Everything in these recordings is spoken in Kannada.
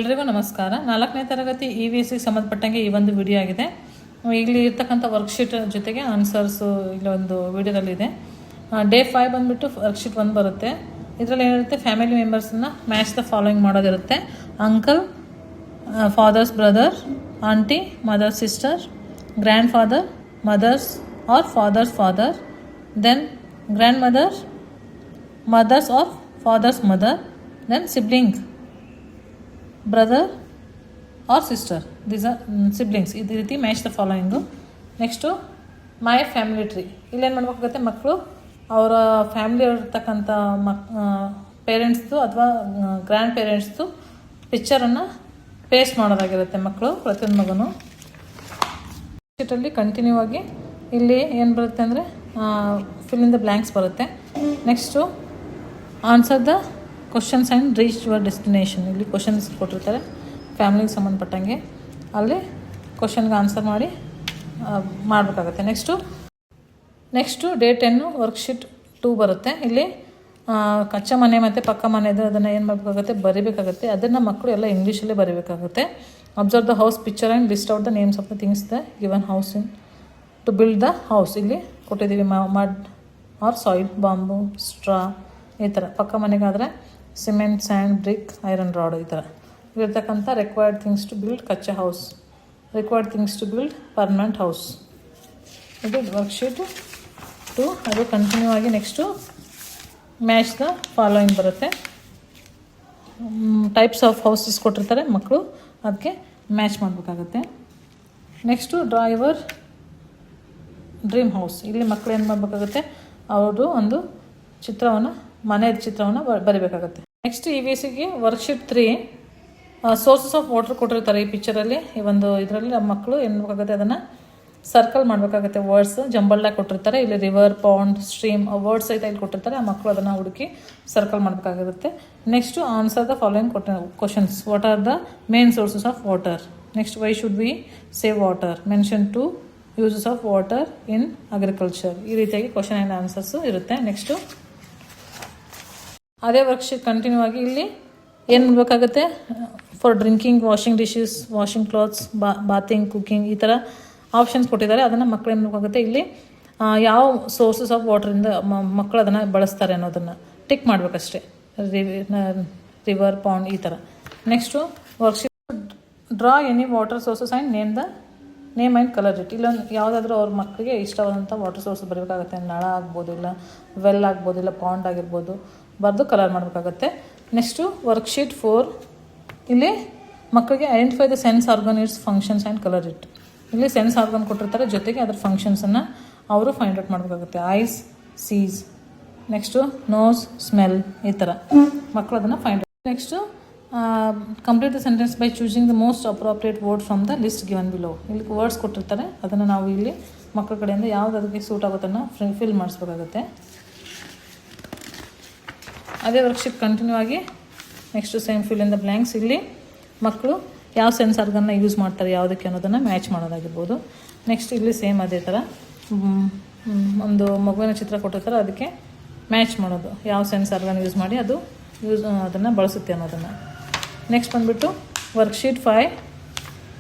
ಎಲ್ರಿಗೂ ನಮಸ್ಕಾರ. 4ನೇ ತರಗತಿ EVS ಗೆ ಸಂಬಂಧಪಟ್ಟಂಗೆ ಈ ಒಂದು ವಿಡಿಯೋ ಆಗಿದೆ. ಇಲ್ಲಿ ಇರ್ತಕ್ಕಂಥ ವರ್ಕ್ಶೀಟ್ ಜೊತೆಗೆ ಆನ್ಸರ್ಸು ಇಲ್ಲೊಂದು ವಿಡಿಯೋದಲ್ಲಿದೆ. ಡೇ 5 ಬಂದುಬಿಟ್ಟು ವರ್ಕ್ಶೀಟ್ 1 ಬರುತ್ತೆ. ಇದರಲ್ಲಿ ಏನಿರುತ್ತೆ, ಫ್ಯಾಮಿಲಿ ಮೆಂಬರ್ಸನ್ನ ಮ್ಯಾಚ್ ದ ಫಾಲೋಯಿಂಗ್ ಮಾಡೋದಿರುತ್ತೆ. Uncle, father's brother, aunty, mother sister, grand father, mother's or father's father, then grand mother, mother's or father's mother, then sibling, brother or sister, these are siblings. ಇದೇ ರೀತಿ match the following. Next my family tree. ಇಲ್ಲೇನು ಮಾಡಬೇಕಾಗುತ್ತೆ, ಮಕ್ಕಳು ಅವರ ಫ್ಯಾಮಿಲಿ ಇರ್ತಕ್ಕಂಥ ಪೇರೆಂಟ್ಸ್ದು ಅಥವಾ ಗ್ರ್ಯಾಂಡ್ ಪೇರೆಂಟ್ಸ್ದು ಪಿಕ್ಚರನ್ನು ಪೇಸ್ಟ್ ಮಾಡೋದಾಗಿರುತ್ತೆ ಮಕ್ಕಳು, ಪ್ರತಿಯೊಂದು ಮಗನು. ಶೀಟಲ್ಲಿ ಕಂಟಿನ್ಯೂ ಆಗಿ ಇಲ್ಲಿ ಏನು ಬರುತ್ತೆ ಅಂದರೆ ಫಿಲ್ ಇನ್ ದ ಬ್ಲ್ಯಾಂಕ್ಸ್ ಬರುತ್ತೆ. Next answer the questions and reach your destination. ಇಲ್ಲಿ ಕ್ವಶನ್ಸ್ ಕೊಟ್ಟಿರ್ತಾರೆ ಫ್ಯಾಮಿಲಿಗೆ ಸಂಬಂಧಪಟ್ಟಂಗೆ, ಅಲ್ಲಿ ಕ್ವಶನ್ಗೆ ಆನ್ಸರ್ ಮಾಡಿ ಮಾಡಬೇಕಾಗತ್ತೆ. ನೆಕ್ಸ್ಟು ಡೇ 10 ವರ್ಕ್ಶೀಟ್ 2 ಬರುತ್ತೆ. ಇಲ್ಲಿ ಕಚ್ಚಾ ಮನೆ ಮತ್ತು ಪಕ್ಕ ಮನೆದು ಅದನ್ನು ಏನು ಮಾಡಬೇಕಾಗುತ್ತೆ, ಬರೀಬೇಕಾಗುತ್ತೆ. ಅದನ್ನು ಮಕ್ಕಳು ಎಲ್ಲ ಇಂಗ್ಲೀಷಲ್ಲೇ ಬರೀಬೇಕಾಗುತ್ತೆ. Observe the house picture and list out the names of the things the given house in to build the house. ಇಲ್ಲಿ ಕೊಟ್ಟಿದ್ದೀವಿ mud or soil, bamboo, straw, ಈ ಥರ. ಪಕ್ಕ ಮನೆಗಾದರೆ cement, sand, brick, iron rod, ಈ ಥರ ಇರ್ತಕ್ಕಂಥ ರಿಕ್ವೈರ್ಡ್ ಥಿಂಗ್ಸ್ ಟು ಬಿಲ್ಡ್ ಕಚ್ಚಾ house, required things to build permanent house. ಇದು ವರ್ಕ್ಶೀಟ್ 2. ಅದು ಕಂಟಿನ್ಯೂ ಆಗಿ ನೆಕ್ಸ್ಟು ಮ್ಯಾಚ್ ದ ಫಾಲೋಯಿಂಗ್ ಬರುತ್ತೆ. ಟೈಪ್ಸ್ ಆಫ್ ಹೌಸಸ್ ಕೊಟ್ಟಿರ್ತಾರೆ, ಮಕ್ಕಳು ಅದಕ್ಕೆ ಮ್ಯಾಚ್ ಮಾಡಬೇಕಾಗತ್ತೆ. Next draw your dream house. ಇಲ್ಲಿ ಮಕ್ಕಳು ಏನು ಮಾಡಬೇಕಾಗುತ್ತೆ, ಅವರು ಒಂದು ಚಿತ್ರವನ್ನು, ಮನೆಯ ಚಿತ್ರವನ್ನು ಬರೀಬೇಕಾಗುತ್ತೆ. ನೆಕ್ಸ್ಟ್ EVSಗೆ ವರ್ಕ್ಶೀಟ್ 3 ಸೋರ್ಸಸ್ ಆಫ್ ವಾಟರ್ ಕೊಟ್ಟಿರ್ತಾರೆ ಈ ಪಿಕ್ಚರಲ್ಲಿ. ಈ ಒಂದು ಇದರಲ್ಲಿ ನಮ್ಮ ಮಕ್ಕಳು ಏನು ಮಾಡಬೇಕಾಗುತ್ತೆ, ಅದನ್ನು ಸರ್ಕಲ್ ಮಾಡಬೇಕಾಗುತ್ತೆ. ವರ್ಡ್ಸ್ ಜಂಬಲ್ಡಾಗಿ ಕೊಟ್ಟಿರ್ತಾರೆ. ಇಲ್ಲಿ ರಿವರ್, ಪಾಂಡ್, ಸ್ಟ್ರೀಮ್ ವರ್ಡ್ಸ್ ಸಹಿತ ಇಲ್ಲಿ ಕೊಟ್ಟಿರ್ತಾರೆ. ಆ ಮಕ್ಕಳು ಅದನ್ನು ಹುಡುಕಿ ಸರ್ಕಲ್ ಮಾಡಬೇಕಾಗಿರುತ್ತೆ. Next answer the following questions. What are the main sources of water? Next why should we save water? Mention 2 uses of water in agriculture. ಈ ರೀತಿಯಾಗಿ ಕ್ವಶನ್ ಆ್ಯಂಡ್ ಆನ್ಸರ್ಸು ಇರುತ್ತೆ. ನೆಕ್ಸ್ಟು ಅದೇ ವರ್ಕ್ಶೀಟ್ ಕಂಟಿನ್ಯೂ ಆಗಿ ಇಲ್ಲಿ ಏನು ಮಾಡಬೇಕಾಗುತ್ತೆ, for drinking, washing dishes, washing clothes, bathing, cooking, ಈ ಥರ ಆಪ್ಷನ್ಸ್ ಕೊಟ್ಟಿದ್ದಾರೆ. ಅದನ್ನು ಮಕ್ಕಳು ಏನು ಮಾಡಬೇಕಾಗುತ್ತೆ, ಇಲ್ಲಿ ಯಾವ ಸೋರ್ಸಸ್ ಆಫ್ ವಾಟರಿಂದ ಮಕ್ಕಳು ಅದನ್ನು ಬಳಸ್ತಾರೆ ಅನ್ನೋದನ್ನು ಟಿಕ್ ಮಾಡಬೇಕಷ್ಟೇ. ರಿವರ್, ಪಾಂಡ್, ಈ ಥರ. Next worksheet draw any water sources and name and colour it. ಇಲ್ಲೊಂದು ಯಾವುದಾದ್ರೂ ಅವ್ರ ಮಕ್ಕಳಿಗೆ ಇಷ್ಟವಾದಂಥ ವಾಟರ್ ಸೋರ್ಸ್ ಬರಬೇಕಾಗುತ್ತೆ. ನಳ ಆಗ್ಬೋದು, ಇಲ್ಲ ವೆಲ್ ಆಗ್ಬೋದು, ಇಲ್ಲ ಪಾಂಡ್ ಆಗಿರ್ಬೋದು, ಬರೆದು ಕಲರ್ ಮಾಡಬೇಕಾಗತ್ತೆ. Next worksheet 4. ಇಲ್ಲಿ ಮಕ್ಕಳಿಗೆ identify the sense organ, its functions and colour it. ಇಲ್ಲಿ ಸೆನ್ಸ್ ಆರ್ಗನ್ ಕೊಟ್ಟಿರ್ತಾರೆ, ಜೊತೆಗೆ ಅದರ ಫಂಕ್ಷನ್ಸನ್ನು ಅವರು ಫೈಂಡ್ ಔಟ್ ಮಾಡಬೇಕಾಗುತ್ತೆ. Eyes, sees, next nose, smell, ಈ ಥರ ಮಕ್ಕಳು ಅದನ್ನು find out. Next complete the sentence by choosing the most appropriate word from the list given below. ಇಲ್ಲಿ ವರ್ಡ್ಸ್ ಕೊಟ್ಟಿರ್ತಾರೆ, ಅದನ್ನು ನಾವು ಇಲ್ಲಿ ಮಕ್ಕಳ ಕಡೆಯಿಂದ ಯಾವ್ದು ಅದಕ್ಕೆ ಸೂಟ್ ಆಗುತ್ತನ್ನು ಫಿಲ್ ಮಾಡಿಸ್ಬೇಕಾಗುತ್ತೆ. ಅದೇ ವರ್ಕ್ಶೀಟ್ ಕಂಟಿನ್ಯೂ ಆಗಿ next same fill in the blanks. ಇಲ್ಲಿ ಮಕ್ಕಳು ಯಾವ ಸೆನ್ಸ್ ಆರ್ಗನ್ನ ಯೂಸ್ ಮಾಡ್ತಾರೆ ಯಾವುದಕ್ಕೆ ಅನ್ನೋದನ್ನು ಮ್ಯಾಚ್ ಮಾಡೋದಾಗಿರ್ಬೋದು. ನೆಕ್ಸ್ಟ್ ಇಲ್ಲಿ ಸೇಮ್ ಅದೇ ಥರ ಒಂದು ಮಗುವಿನ ಚಿತ್ರ ಕೊಟ್ಟಿರ್ತಾರೆ, ಅದಕ್ಕೆ ಮ್ಯಾಚ್ ಮಾಡೋದು, ಯಾವ ಸೆನ್ಸ್ ಆರ್ಗನ್ ಯೂಸ್ ಮಾಡಿ ಅದು ಅದನ್ನು ಬಳಸುತ್ತೆ ಅನ್ನೋದನ್ನು. ನೆಕ್ಸ್ಟ್ ಬಂದುಬಿಟ್ಟು worksheet 5.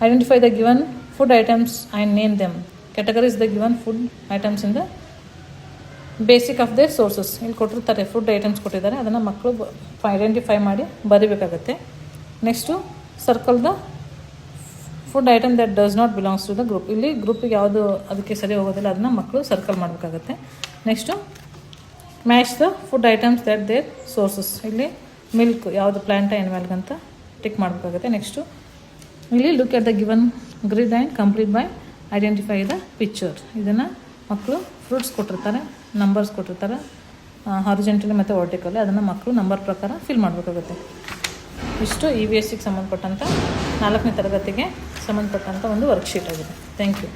Identify the given food items and name them. Categories the given food items in the basic of their sources. ಇಲ್ಲಿ ಕೊಟ್ಟಿರ್ತಾರೆ, ಫುಡ್ ಐಟಮ್ಸ್ ಕೊಟ್ಟಿದ್ದಾರೆ, ಅದನ್ನು ಮಕ್ಕಳು ಐಡೆಂಟಿಫೈ ಮಾಡಿ ಬರೀಬೇಕಾಗತ್ತೆ. Next circle the food item that does not belongs to the group. ಇಲ್ಲಿ ಗ್ರೂಪಿಗೆ ಯಾವುದು ಅದಕ್ಕೆ ಸರಿ ಹೋಗೋದಿಲ್ಲ, ಅದನ್ನು ಮಕ್ಕಳು ಸರ್ಕಲ್ ಮಾಡಬೇಕಾಗತ್ತೆ. Next match the food items that their sources. ಇಲ್ಲಿ ಮಿಲ್ಕ್ ಯಾವುದು ಪ್ಲಾಂಟ್ ಆ್ಯನಿಮಲ್ಗೆ ಅಂತ ಟಿಕ್ ಮಾಡಬೇಕಾಗುತ್ತೆ. ನೆಕ್ಸ್ಟು ಇಲ್ಲಿ look at the given grid and complete by identify the picture. ಇದನ್ನು ಮಕ್ಕಳು ಫ್ರೂಟ್ಸ್ ಕೊಟ್ಟಿರ್ತಾರೆ, ನಂಬರ್ಸ್ ಕೊಟ್ಟಿರ್ತಾರೆ ಹಾರಿಜೆಂಟಲಿ ಮತ್ತು ವರ್ಟಿಕಲಿ, ಅದನ್ನು ಮಕ್ಕಳು ನಂಬರ್ ಪ್ರಕಾರ ಫಿಲ್ ಮಾಡಬೇಕಾಗುತ್ತೆ. ಇಷ್ಟು EVSಗೆ ಸಂಬಂಧಪಟ್ಟಂಥ 4ನೇ ತರಗತಿಗೆ ಸಂಬಂಧಪಟ್ಟಂಥ ಒಂದು ವರ್ಕ್ಶೀಟ್ ಆಗಿದೆ. Thank you.